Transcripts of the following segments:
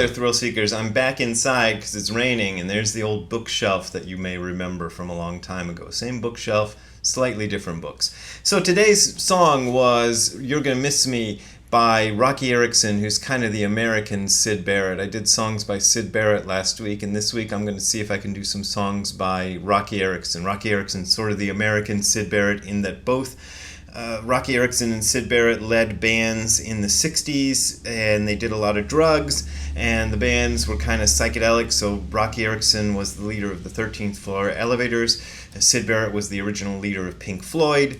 there, thrill seekers. I'm back inside because it's raining, and there's the old bookshelf that you may remember from a long time ago. Same bookshelf, slightly different books. So today's song was You're Gonna Miss Me by Rocky Erickson, who's kind of the American Syd Barrett. I did songs by Syd Barrett last week, and this week I'm going to see if I can do some songs by Rocky Erickson. Rocky Erickson's sort of the American Syd Barrett in that both Rocky Erickson and Syd Barrett led bands in the 60s, and they did a lot of drugs, and the bands were kind of psychedelic. So Rocky Erickson was the leader of the 13th Floor Elevators. Syd Barrett was the original leader of Pink Floyd.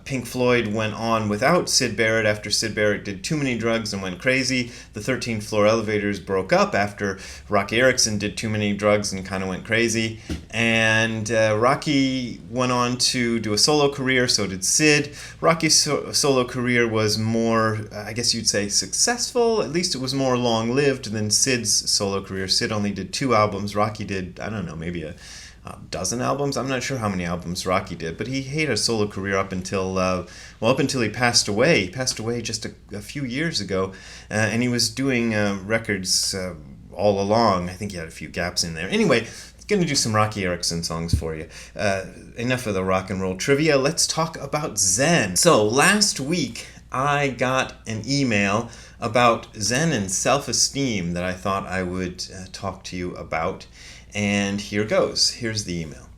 Pink Floyd went on without Syd Barrett after Syd Barrett did too many drugs and went crazy. The 13th Floor Elevators broke up after Rocky Erickson did too many drugs and kind of went crazy. And Rocky went on to do a solo career, so did Syd. Rocky's solo career was more, I guess you'd say, successful. At least it was more long-lived than Syd's solo career. Syd only did 2 albums. Rocky did, I don't know, maybe a dozen albums. I'm not sure how many albums Rocky did, but he had a solo career up until he passed away. He passed away just a few years ago, and he was doing records all along. I think he had a few gaps in there. Anyway, going to do some Rocky Erickson songs for you. Enough of the rock and roll trivia. Let's talk about Zen. So last week I got an email about Zen and Self Esteem that I thought I would talk to you about. And here goes. Here's the email.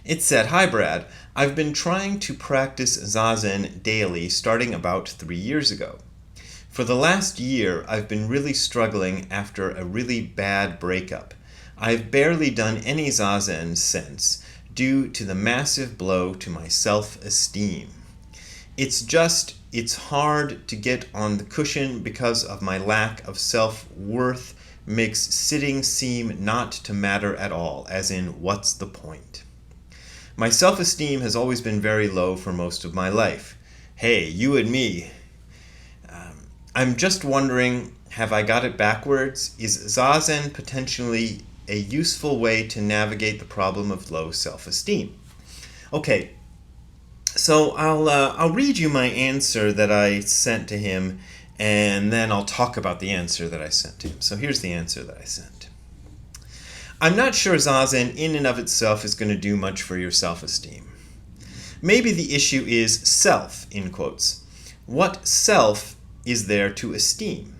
It said, "Hi Brad, I've been trying to practice zazen daily starting about 3 years ago. For the last year, I've been really struggling after a really bad breakup. I've barely done any zazen since, due to the massive blow to my self-esteem. It's hard to get on the cushion because of my lack of self-worth, makes sitting seem not to matter at all, as in, what's the point? My self-esteem has always been very low for most of my life. Hey, you and me. I'm just wondering, have I got it backwards? Is zazen potentially a useful way to navigate the problem of low self-esteem?" Okay, so I'll read you my answer that I sent to him, and then I'll talk about the answer that I sent to him. So here's the answer that I sent. "I'm not sure zazen in and of itself is going to do much for your self-esteem. Maybe the issue is self, in quotes. What self is there to esteem?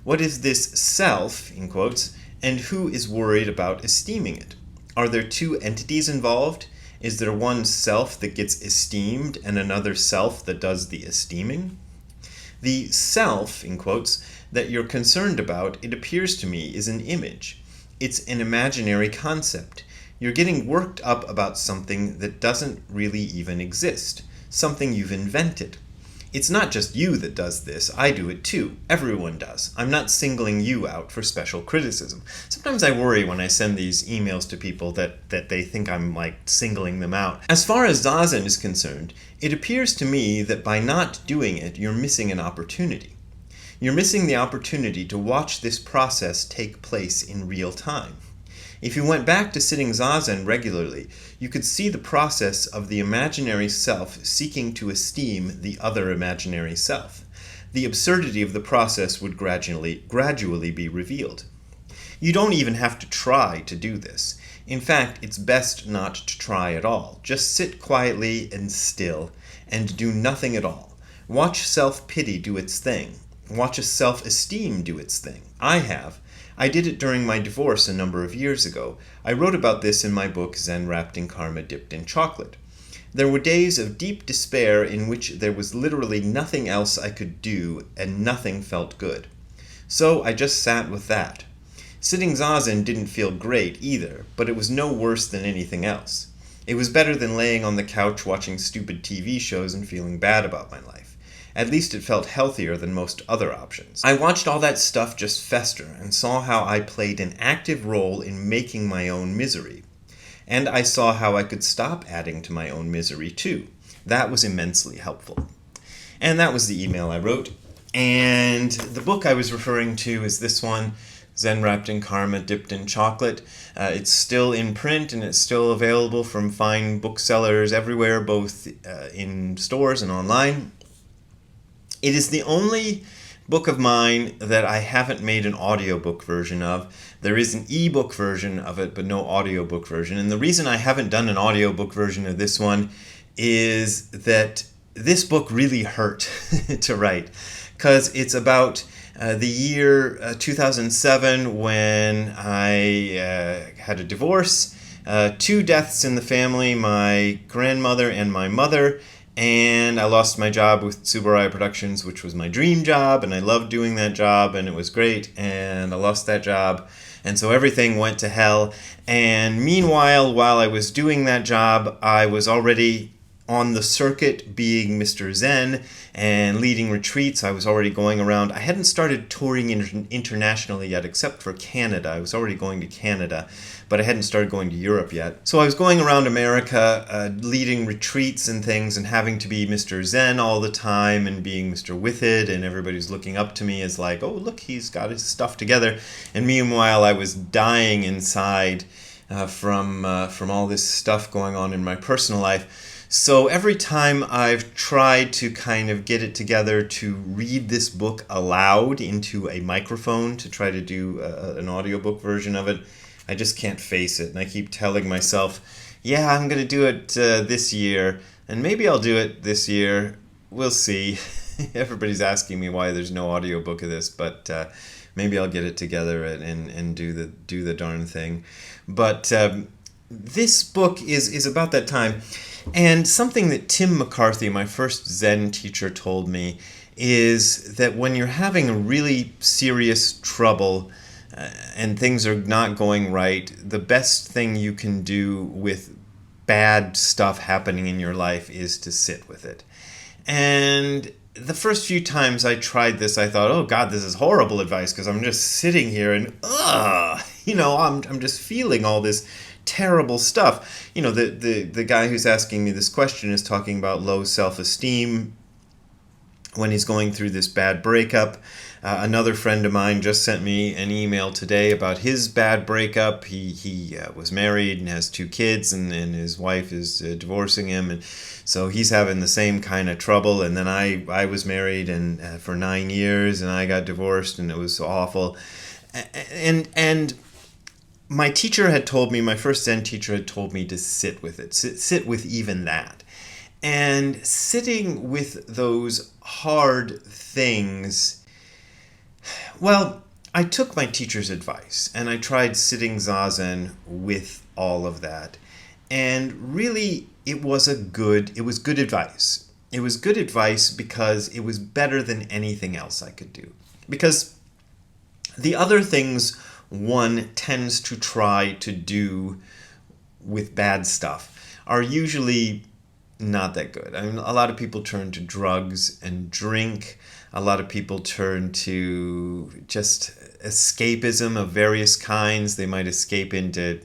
What is this self, in quotes, and who is worried about esteeming it? Are there 2 entities involved? Is there one self that gets esteemed and another self that does the esteeming? The self, in quotes, that you're concerned about, it appears to me, is an image. It's an imaginary concept. You're getting worked up about something that doesn't really even exist, something you've invented. It's not just you that does this. I do it too. Everyone does. I'm not singling you out for special criticism. Sometimes I worry when I send these emails to people that they think I'm like singling them out. As far as zazen is concerned, it appears to me that by not doing it, you're missing an opportunity. You're missing the opportunity to watch this process take place in real time. If you went back to sitting zazen regularly, you could see the process of the imaginary self seeking to esteem the other imaginary self. The absurdity of the process would gradually be revealed. You don't even have to try to do this. In fact, it's best not to try at all. Just sit quietly and still, and do nothing at all. Watch self-pity do its thing. Watch a self-esteem do its thing. I have. I did it during my divorce a number of years ago. I wrote about this in my book, Zen Wrapped in Karma Dipped in Chocolate. There were days of deep despair in which there was literally nothing else I could do, and nothing felt good. So I just sat with that. Sitting zazen didn't feel great either, but it was no worse than anything else. It was better than laying on the couch watching stupid TV shows and feeling bad about my life. At least it felt healthier than most other options. I watched all that stuff just fester and saw how I played an active role in making my own misery. And I saw how I could stop adding to my own misery too. That was immensely helpful." And that was the email I wrote. And the book I was referring to is this one, Zen Wrapped in Karma Dipped in Chocolate. It's still in print and it's still available from fine booksellers everywhere, both in stores and online. It is the only book of mine that I haven't made an audiobook version of. There is an ebook version of it, but no audiobook version. And the reason I haven't done an audiobook version of this one is that this book really hurt to write, because it's about the year 2007, when I had a divorce, 2 deaths in the family, my grandmother and my mother, and I lost my job with Tsuburaya Productions, which was my dream job, and I loved doing that job, and it was great, and I lost that job, and so everything went to hell. And meanwhile, while I was doing that job, I was already on the circuit being Mr. Zen and leading retreats. I was already going around. I hadn't started touring internationally yet, except for Canada. I was already going to Canada, but I hadn't started going to Europe yet. So I was going around America, leading retreats and things, and having to be Mr. Zen all the time and being Mr. With It, and everybody's looking up to me as like, oh, look, he's got his stuff together. And meanwhile, I was dying inside from all this stuff going on in my personal life. So every time I've tried to kind of get it together to read this book aloud into a microphone to try to do an audiobook version of it, I just can't face it. And I keep telling myself, yeah, I'm going to do it this year, and maybe I'll do it this year. We'll see. Everybody's asking me why there's no audiobook of this, but maybe I'll get it together and do the darn thing. But this book is about that time. And something that Tim McCarthy, my first Zen teacher, told me is that when you're having a really serious trouble and things are not going right, the best thing you can do with bad stuff happening in your life is to sit with it. And the first few times I tried this, I thought, oh God, this is horrible advice, because I'm just sitting here and, I'm just feeling all this terrible stuff. The guy who's asking me this question is talking about low self-esteem when he's going through this bad breakup. Another friend of mine just sent me an email today about his bad breakup. He was married and has 2 kids, and his wife is divorcing him, and so he's having the same kind of trouble. And then I was married and for 9 years, and I got divorced, and it was awful. And my teacher had told me, my first Zen teacher had told me to sit with it, sit with even that. And sitting with those hard things, well, I took my teacher's advice and I tried sitting zazen with all of that. And really, it was good advice. It was good advice because it was better than anything else I could do. Because the other things one tends to try to do with bad stuff are usually not that good. I mean, a lot of people turn to drugs and drink. A lot of people turn to just escapism of various kinds. They might escape into,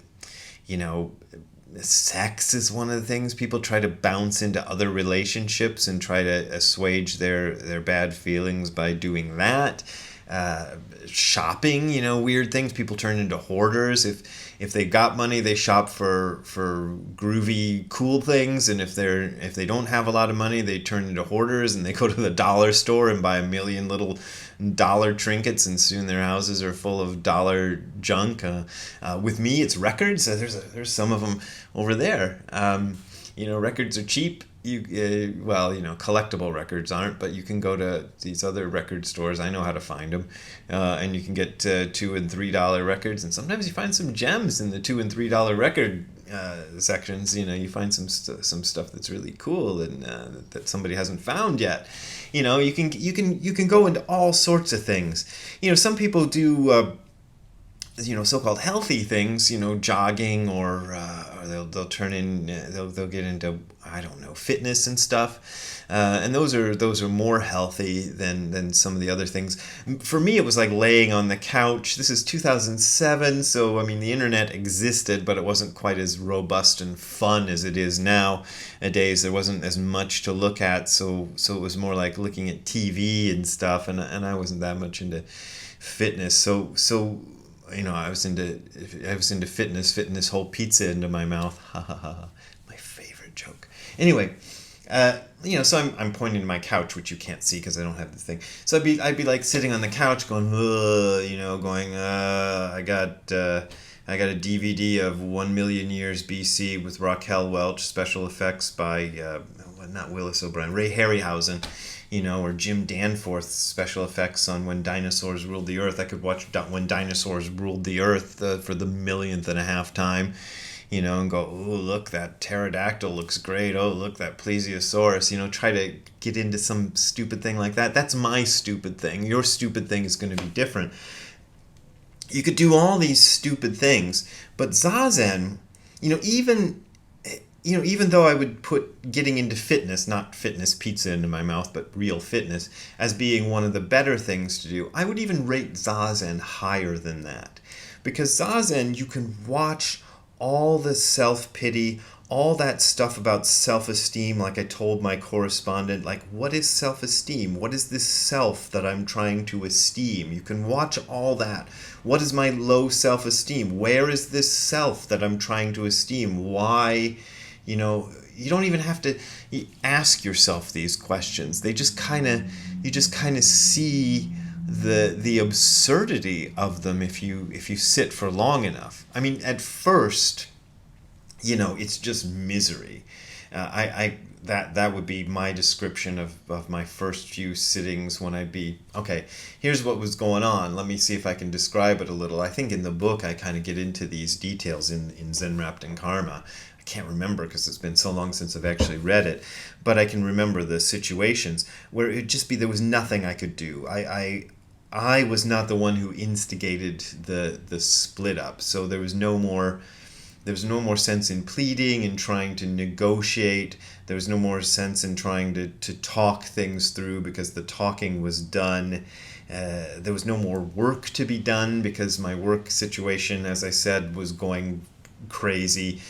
sex is one of the things. People try to bounce into other relationships and try to assuage their bad feelings by doing that. Shopping, weird things. People turn into hoarders. If they got money, they shop for groovy, cool things, and if they don't have a lot of money, they turn into hoarders and they go to the dollar store and buy a million little dollar trinkets, and soon their houses are full of dollar junk. With me, it's records. There's some of them over there. Records are cheap. Collectible records aren't, but you can go to these other record stores. I know how to find them, and you can get $2 and $3 records, and sometimes you find some gems in the $2 and $3 record sections. You find some stuff that's really cool and that somebody hasn't found yet. You can go into all sorts of things. Some people do so-called healthy things, jogging, or they'll get into, I don't know, fitness and stuff, and those are more healthy than some of the other things. For me, it was like laying on the couch. This is 2007, so I mean the internet existed, but it wasn't quite as robust and fun as it is nowadays. There wasn't as much to look at, so it was more like looking at TV and stuff, and I wasn't that much into fitness. So I was into fitness, fitting this whole pizza into my mouth. Ha ha ha. My favorite joke. Anyway, So I'm pointing to my couch, which you can't see because I don't have the thing. So I'd be like sitting on the couch going, going, I got a DVD of 1,000,000 Years BC with Raquel Welch, special effects by, not Willis O'Brien, Ray Harryhausen, or Jim Danforth's special effects on When Dinosaurs Ruled the Earth. I could watch When Dinosaurs Ruled the Earth for the millionth and a half time, and go, oh, look, that pterodactyl looks great. Oh, look, that plesiosaurus. Try to get into some stupid thing like that. That's my stupid thing. Your stupid thing is going to be different. You could do all these stupid things, but zazen, even though I would put getting into fitness, not fitness pizza into my mouth, but real fitness, as being one of the better things to do, I would even rate zazen higher than that. Because zazen, you can watch all the self-pity, all that stuff about self-esteem, like I told my correspondent, like, what is self-esteem? What is this self that I'm trying to esteem? You can watch all that. What is my low self-esteem? Where is this self that I'm trying to esteem? Why? You don't even have to ask yourself these questions. You just kind of see the absurdity of them if you sit for long enough. I mean, at first, it's just misery. That would be my description of my first few sittings when I'd be, okay, here's what was going on. Let me see if I can describe it a little. I think in the book I kind of get into these details in Zen Wrapped in Karma. I can't remember because it's been so long since I've actually read it, but I can remember the situations where it'd just be there was nothing I could do. I was not the one who instigated the split up, so there was no more sense in pleading and trying to negotiate. There was no more sense in trying to talk things through because the talking was done. There was no more work to be done because my work situation, as I said, was going crazy.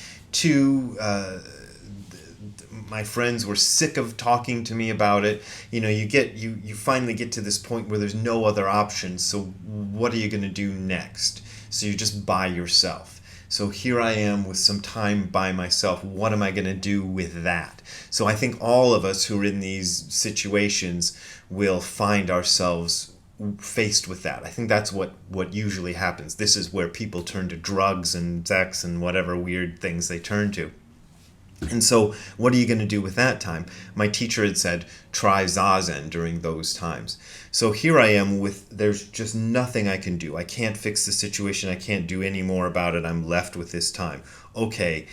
My friends were sick of talking to me about it. You finally get to this point where there's no other option. So what are you going to do next? So you're just by yourself. So here I am with some time by myself. What am I going to do with that? So I think all of us who are in these situations will find ourselves faced with that. I think that's what usually happens. This is where people turn to drugs and sex and whatever weird things they turn to. And so what are you going to do with that time? My teacher had said, try zazen during those times. So here I am there's just nothing I can do. I can't fix the situation. I can't do any more about it. I'm left with this time. Okay,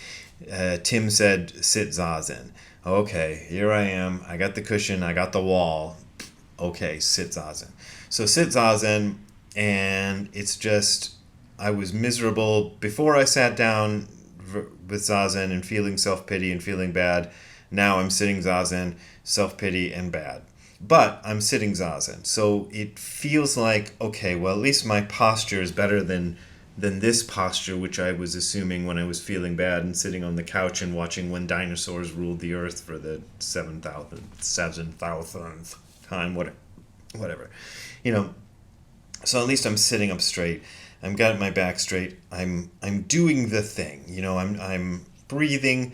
Tim said, sit zazen. Okay, here I am. I got the cushion. I got the wall. Okay, sit zazen. So sit zazen, and it's just, I was miserable before I sat down with zazen and feeling self-pity and feeling bad. Now I'm sitting zazen, self-pity and bad. But I'm sitting zazen. So it feels like, okay, well, at least my posture is better than this posture, which I was assuming when I was feeling bad and sitting on the couch and watching When Dinosaurs Ruled the Earth for the 7,000th time, whatever. So at least I'm sitting up straight. I've got my back straight. I'm doing the thing. I'm breathing.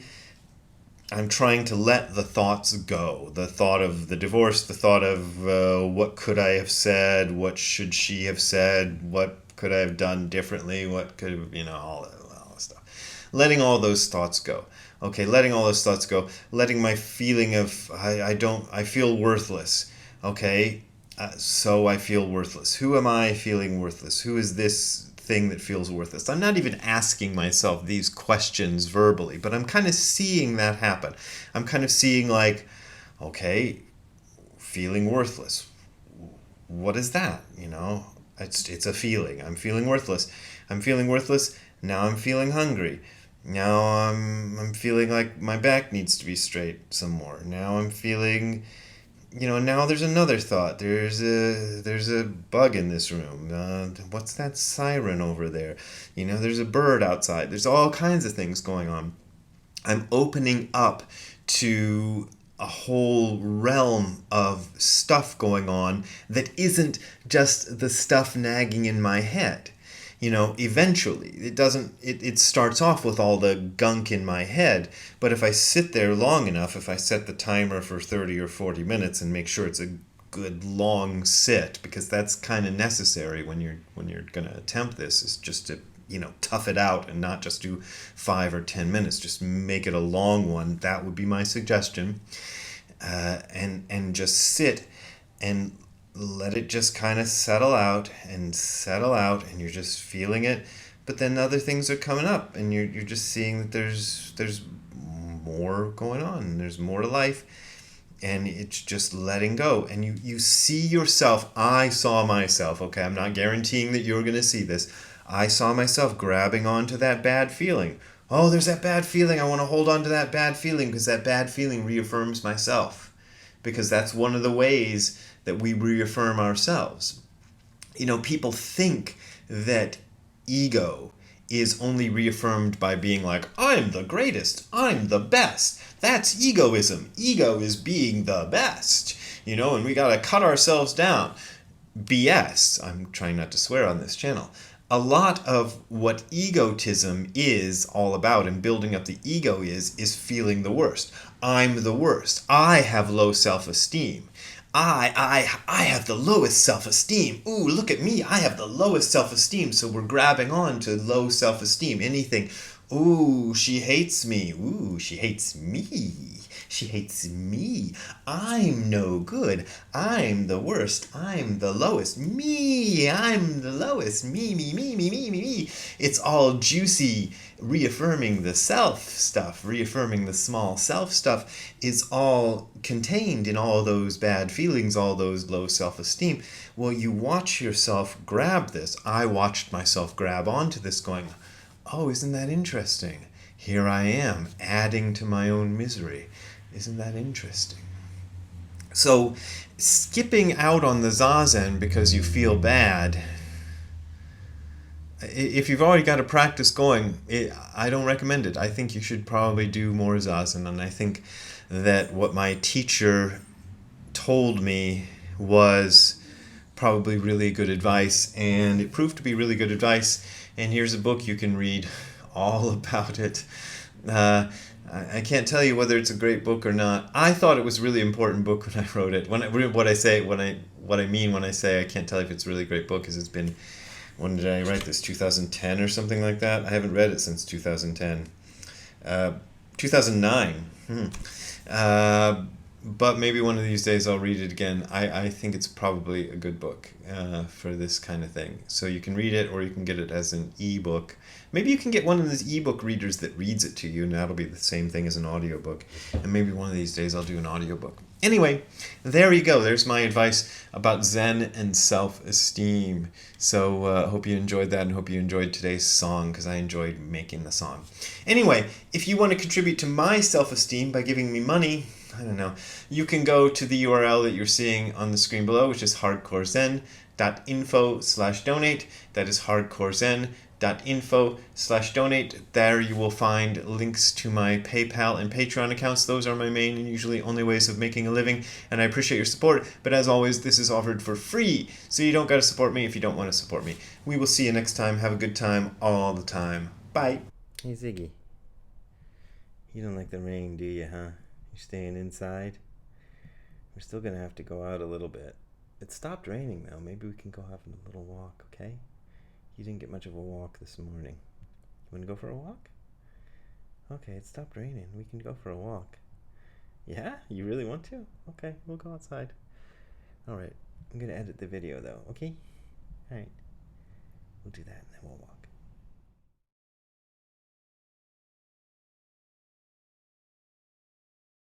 I'm trying to let the thoughts go. The thought of the divorce, the thought of what could I have said, what should she have said, what could I have done differently, what could, all that stuff. Letting all those thoughts go. Okay, letting all those thoughts go. Letting my feeling of I feel worthless. Okay, so I feel worthless. Who am I feeling worthless? Who is this thing that feels worthless? I'm not even asking myself these questions verbally, but I'm kind of seeing that happen. I'm kind of seeing like, okay, feeling worthless. What is that? It's a feeling. I'm feeling worthless. I'm feeling worthless. Now I'm feeling hungry. Now I'm feeling like my back needs to be straight some more. Now I'm feeling, now there's another thought. There's a bug in this room. What's that siren over there? There's a bird outside. There's all kinds of things going on. I'm opening up to a whole realm of stuff going on that isn't just the stuff nagging in my head. Eventually. It starts off with all the gunk in my head, but if I sit there long enough, if I set the timer for 30 or 40 minutes and make sure it's a good long sit, because that's kind of necessary when you're going to attempt this, is just to tough it out and not just do 5 or 10 minutes. Just make it a long one. That would be my suggestion. And just sit and let it just kind of settle out, and you're just feeling it. But then other things are coming up, and you're just seeing that there's more going on. There's more to life, and it's just letting go. And you see yourself. I saw myself. Okay, I'm not guaranteeing that you're going to see this. I saw myself grabbing onto that bad feeling. Oh, there's that bad feeling. I want to hold on to that bad feeling because that bad feeling reaffirms myself. Because that's one of the ways that we reaffirm ourselves. People think that ego is only reaffirmed by being like, I'm the greatest, I'm the best. That's egoism. Ego is being the best, and we gotta cut ourselves down. BS. I'm trying not to swear on this channel. A lot of what egotism is all about, and building up the ego is feeling the worst. I'm the worst. I have low self-esteem. I have the lowest self-esteem. Ooh, look at me. I have the lowest self-esteem. So we're grabbing on to low self-esteem. Anything. Ooh, she hates me. Ooh, she hates me. She hates me. I'm no good. I'm the worst. I'm the lowest. Me. I'm the lowest. Me, me, me, me, me, me, me. It's all juicy. Reaffirming the self stuff, reaffirming the small self stuff is all contained in all those bad feelings, all those low self-esteem. Well, you watch yourself grab this. I watched myself grab onto this going, oh, isn't that interesting? Here I am, adding to my own misery. Isn't that interesting? So, skipping out on the zazen because you feel bad, if you've already got a practice going, I don't recommend it. I think you should probably do more zazen, and I think that what my teacher told me was probably really good advice, and it proved to be really good advice. And here's a book you can read all about it. I can't tell you whether it's a great book or not. I thought it was a really important book when I wrote it. What I mean when I say I can't tell you if it's a really great book is it's been, when did I write this? 2010 or something like that? I haven't read it since 2010. 2009. But maybe one of these days I'll read it again. I think it's probably a good book for this kind of thing. So you can read it, or you can get it as an ebook. Maybe you can get one of those ebook readers that reads it to you, and that'll be the same thing as an audiobook. And maybe one of these days I'll do an audiobook. Anyway, there you go. There's my advice about Zen and self-esteem. So I hope you enjoyed that, and hope you enjoyed today's song, because I enjoyed making the song. Anyway, if you want to contribute to my self-esteem by giving me money, I don't know, you can go to the URL that you're seeing on the screen below, which is hardcorezen.info/donate. That is hardcorezen.info/donate. There you will find links to my PayPal and Patreon accounts. Those are my main and usually only ways of making a living, and I appreciate your support. But as always, this is offered for free, so you don't got to support me if you don't want to support me. We will see you next time. Have a good time all the time. Bye. Hey, Ziggy. You don't like the rain, do you, huh? You're staying inside? We're still going to have to go out a little bit. It stopped raining, though. Maybe we can go have a little walk, okay? You didn't get much of a walk this morning. You want to go for a walk? Okay, it stopped raining. We can go for a walk. Yeah? You really want to? Okay, we'll go outside. Alright, I'm going to edit the video, though, okay? Alright. We'll do that, and then we'll walk.